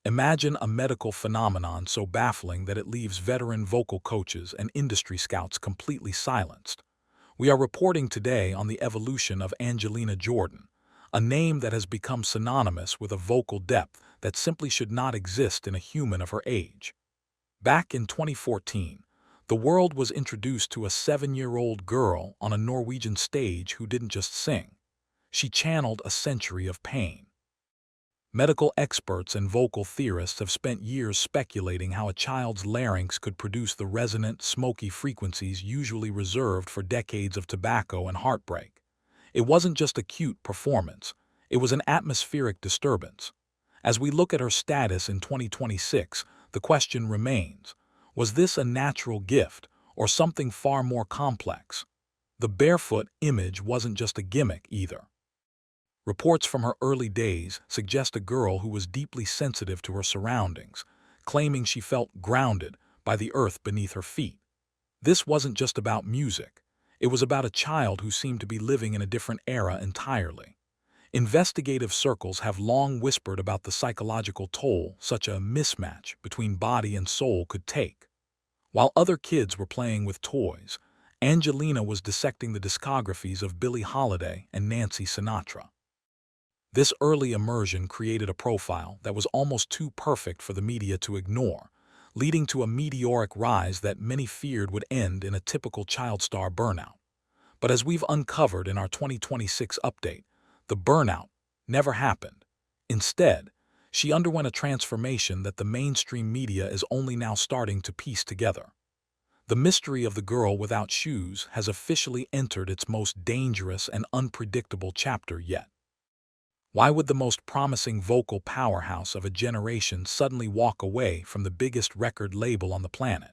Imagine a medical phenomenon so baffling that it leaves veteran vocal coaches and industry scouts completely silenced. We are reporting today on the evolution of Angelina Jordan, a name that has become synonymous with a vocal depth that simply should not exist in a human of her age. Back in 2014, the world was introduced to a 7-year-old girl on a Norwegian stage who didn't just sing. She channeled a century of pain. Medical experts and vocal theorists have spent years speculating how a child's larynx could produce the resonant, smoky frequencies usually reserved for decades of tobacco and heartbreak. It wasn't just a cute performance, it was an atmospheric disturbance. As we look at her status in 2026, the question remains, was this a natural gift or something far more complex? The barefoot image wasn't just a gimmick either. Reports from her early days suggest a girl who was deeply sensitive to her surroundings, claiming she felt grounded by the earth beneath her feet. This wasn't just about music. It was about a child who seemed to be living in a different era entirely. Investigative circles have long whispered about the psychological toll such a mismatch between body and soul could take. While other kids were playing with toys, Angelina was dissecting the discographies of Billie Holiday and Nancy Sinatra. This early immersion created a profile that was almost too perfect for the media to ignore, leading to a meteoric rise that many feared would end in a typical child star burnout. But as we've uncovered in our 2026 update, the burnout never happened. Instead, she underwent a transformation that the mainstream media is only now starting to piece together. The mystery of the girl without shoes has officially entered its most dangerous and unpredictable chapter yet. Why would the most promising vocal powerhouse of a generation suddenly walk away from the biggest record label on the planet?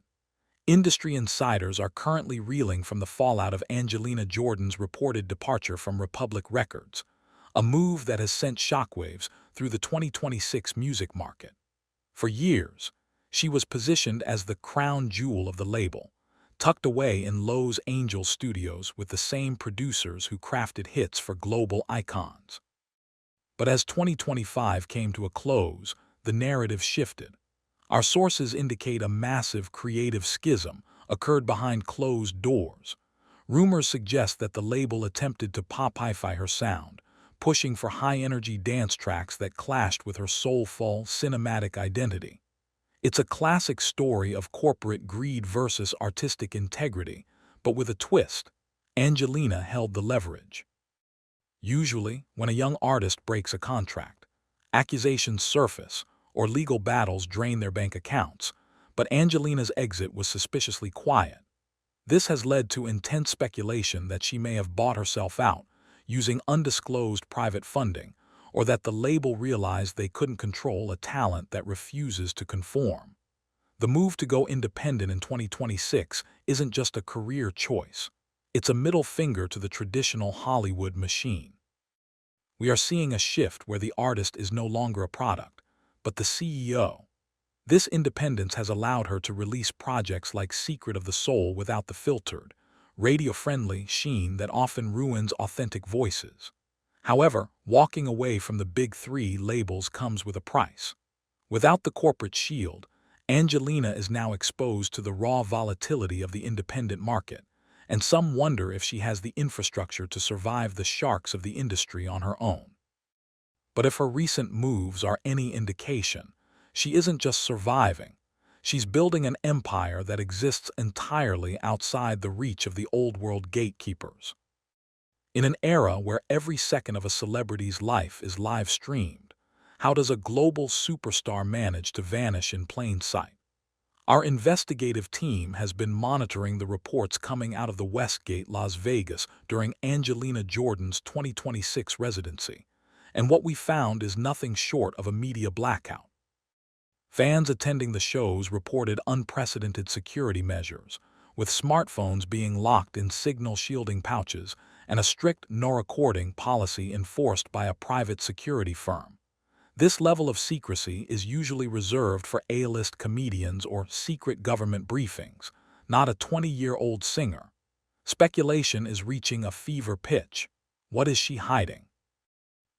Industry insiders are currently reeling from the fallout of Angelina Jordan's reported departure from Republic Records, a move that has sent shockwaves through the 2026 music market. For years, she was positioned as the crown jewel of the label, tucked away in Los Angeles studios with the same producers who crafted hits for global icons. But as 2025 came to a close, the narrative shifted. Our sources indicate a massive creative schism occurred behind closed doors. Rumors suggest that the label attempted to pop-hi-fi her sound, pushing for high-energy dance tracks that clashed with her soulful, cinematic identity. It's a classic story of corporate greed versus artistic integrity, but with a twist. Angelina held the leverage. Usually, when a young artist breaks a contract, accusations surface or legal battles drain their bank accounts, but Angelina's exit was suspiciously quiet. This has led to intense speculation that she may have bought herself out, using undisclosed private funding, or that the label realized they couldn't control a talent that refuses to conform. The move to go independent in 2026 isn't just a career choice. It's a middle finger to the traditional Hollywood machine. We are seeing a shift where the artist is no longer a product, but the CEO. This independence has allowed her to release projects like Secret of the Soul without the filtered, radio-friendly sheen that often ruins authentic voices. However, walking away from the big three labels comes with a price. Without the corporate shield, Angelina is now exposed to the raw volatility of the independent market, and some wonder if she has the infrastructure to survive the sharks of the industry on her own. But if her recent moves are any indication, she isn't just surviving. She's building an empire that exists entirely outside the reach of the old-world gatekeepers. In an era where every second of a celebrity's life is live-streamed, how does a global superstar manage to vanish in plain sight? Our investigative team has been monitoring the reports coming out of the Westgate, Las Vegas during Angelina Jordan's 2026 residency, and what we found is nothing short of a media blackout. Fans attending the shows reported unprecedented security measures, with smartphones being locked in signal-shielding pouches and a strict no-recording policy enforced by a private security firm. This level of secrecy is usually reserved for A-list comedians or secret government briefings, not a 20-year-old singer. Speculation is reaching a fever pitch. What is she hiding?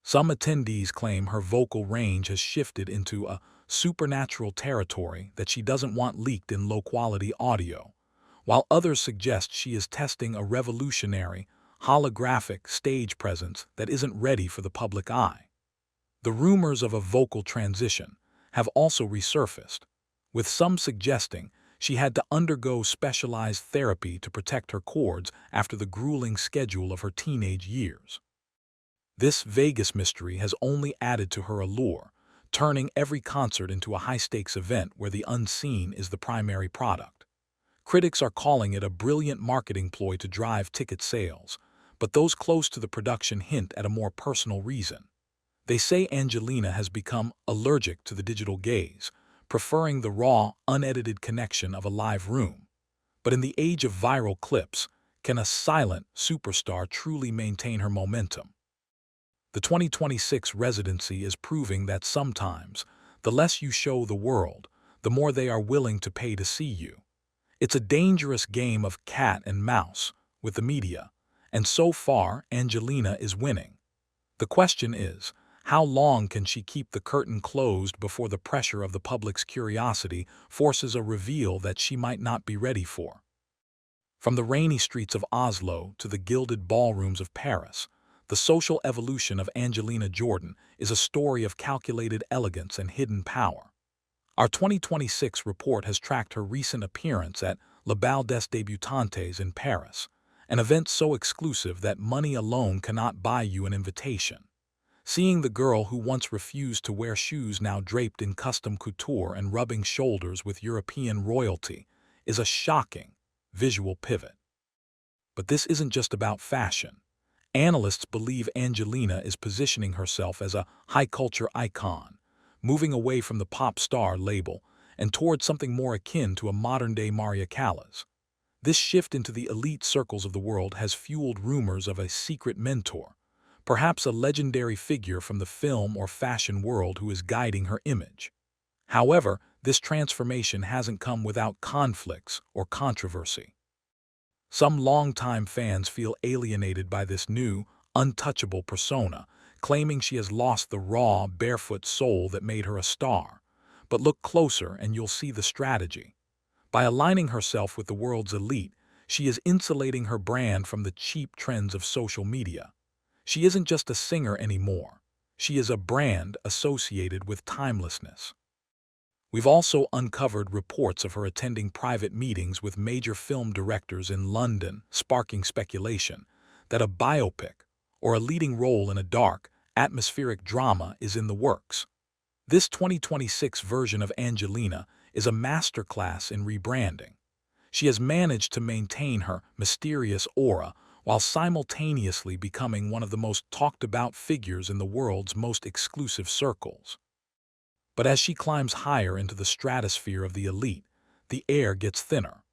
Some attendees claim her vocal range has shifted into a supernatural territory that she doesn't want leaked in low-quality audio, while others suggest she is testing a revolutionary, holographic stage presence that isn't ready for the public eye. The rumors of a vocal transition have also resurfaced, with some suggesting she had to undergo specialized therapy to protect her cords after the grueling schedule of her teenage years. This Vegas mystery has only added to her allure, turning every concert into a high-stakes event where the unseen is the primary product. Critics are calling it a brilliant marketing ploy to drive ticket sales, but those close to the production hint at a more personal reason. They say Angelina has become allergic to the digital gaze, preferring the raw, unedited connection of a live room. But in the age of viral clips, can a silent superstar truly maintain her momentum? The 2026 Residency is proving that sometimes, the less you show the world, the more they are willing to pay to see you. It's a dangerous game of cat and mouse with the media, and so far Angelina is winning. The question is, how long can she keep the curtain closed before the pressure of the public's curiosity forces a reveal that she might not be ready for? From the rainy streets of Oslo to the gilded ballrooms of Paris, the social evolution of Angelina Jordan is a story of calculated elegance and hidden power. Our 2026 report has tracked her recent appearance at Le Bal des Débutantes in Paris, an event so exclusive that money alone cannot buy you an invitation. Seeing the girl who once refused to wear shoes now draped in custom couture and rubbing shoulders with European royalty is a shocking visual pivot. But this isn't just about fashion. Analysts believe Angelina is positioning herself as a high-culture icon, moving away from the pop star label and towards something more akin to a modern-day Maria Callas. This shift into the elite circles of the world has fueled rumors of a secret mentor, perhaps a legendary figure from the film or fashion world who is guiding her image. However, this transformation hasn't come without conflicts or controversy. Some longtime fans feel alienated by this new, untouchable persona, claiming she has lost the raw, barefoot soul that made her a star. But look closer and you'll see the strategy. By aligning herself with the world's elite, she is insulating her brand from the cheap trends of social media. She isn't just a singer anymore. She is a brand associated with timelessness. We've also uncovered reports of her attending private meetings with major film directors in London, sparking speculation that a biopic or a leading role in a dark, atmospheric drama is in the works. This 2026 version of Angelina is a masterclass in rebranding. She has managed to maintain her mysterious aura while simultaneously becoming one of the most talked-about figures in the world's most exclusive circles. But as she climbs higher into the stratosphere of the elite, the air gets thinner.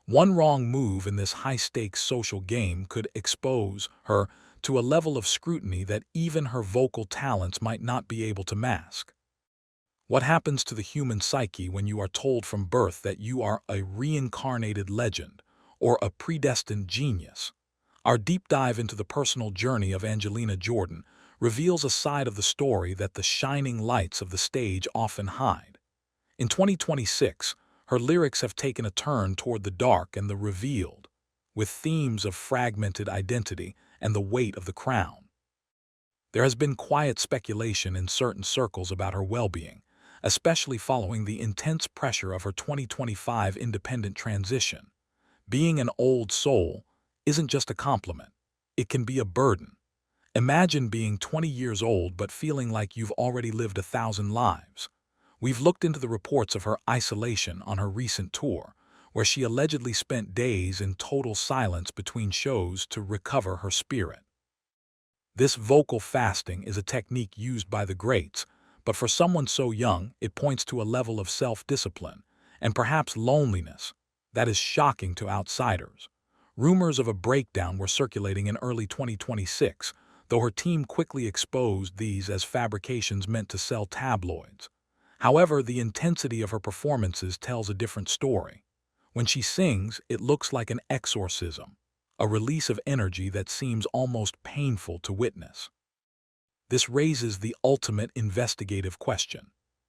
One wrong move in this high-stakes social game could expose her to a level of scrutiny that even her vocal talents might not be able to mask. What happens to the human psyche when you are told from birth that you are a reincarnated legend or a predestined genius? Our deep dive into the personal journey of Angelina Jordan reveals a side of the story that the shining lights of the stage often hide. In 2026, her lyrics have taken a turn toward the dark and the revealed, with themes of fragmented identity and the weight of the crown. There has been quiet speculation in certain circles about her well-being, especially following the intense pressure of her 2025 independent transition. Being an old soul isn't just a compliment. It can be a burden. Imagine being 20 years old but feeling like you've already lived 1,000 lives. We've looked into the reports of her isolation on her recent tour, where she allegedly spent days in total silence between shows to recover her spirit. This vocal fasting is a technique used by the greats, but for someone so young, it points to a level of self-discipline and perhaps loneliness that is shocking to outsiders. Rumors of a breakdown were circulating in early 2026, though her team quickly exposed these as fabrications meant to sell tabloids. However, the intensity of her performances tells a different story. When she sings, it looks like an exorcism, a release of energy that seems almost painful to witness. This raises the ultimate investigative question.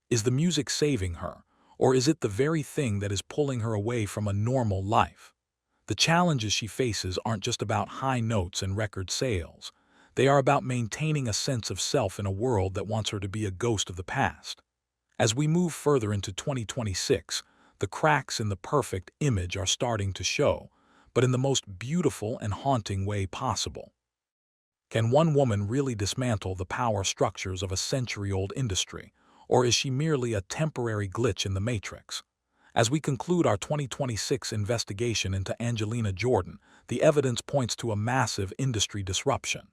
Is the music saving her, or is it the very thing that is pulling her away from a normal life? The challenges she faces aren't just about high notes and record sales. They are about maintaining a sense of self in a world that wants her to be a ghost of the past. As we move further into 2026, the cracks in the perfect image are starting to show, but in the most beautiful and haunting way possible. Can one woman really dismantle the power structures of a century-old industry, or is she merely a temporary glitch in the matrix? As we conclude our 2026 investigation into Angelina Jordan, the evidence points to a massive industry disruption.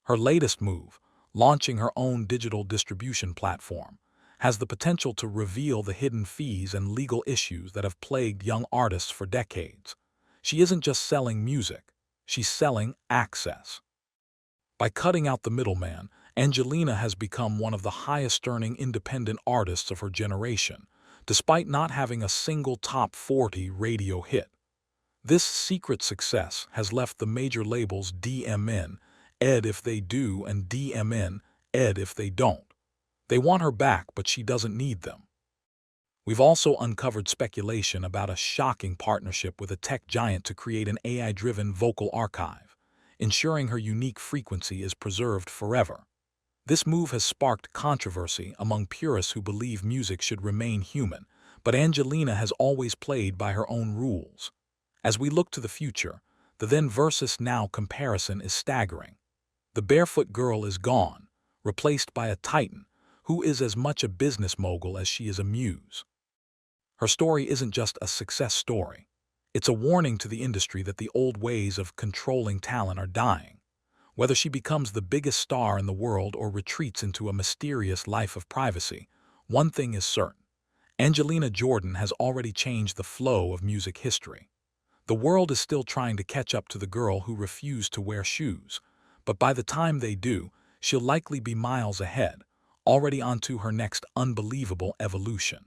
Her latest move, launching her own digital distribution platform, has the potential to reveal the hidden fees and legal issues that have plagued young artists for decades. She isn't just selling music, she's selling access. By cutting out the middleman, Angelina has become one of the highest-earning independent artists of her generation, despite not having a single top 40 radio hit. This secret success has left the major labels DMN, ed if they do, and DMN, ed if they don't. They want her back, but she doesn't need them. We've also uncovered speculation about a shocking partnership with a tech giant to create an AI-driven vocal archive, ensuring her unique frequency is preserved forever. This move has sparked controversy among purists who believe music should remain human, but Angelina has always played by her own rules. As we look to the future, the then versus now comparison is staggering. The barefoot girl is gone, replaced by a titan who is as much a business mogul as she is a muse. Her story isn't just a success story. It's a warning to the industry that the old ways of controlling talent are dying. Whether she becomes the biggest star in the world or retreats into a mysterious life of privacy, one thing is certain. Angelina Jordan has already changed the flow of music history. The world is still trying to catch up to the girl who refused to wear shoes, but by the time they do, she'll likely be miles ahead, already onto her next unbelievable evolution.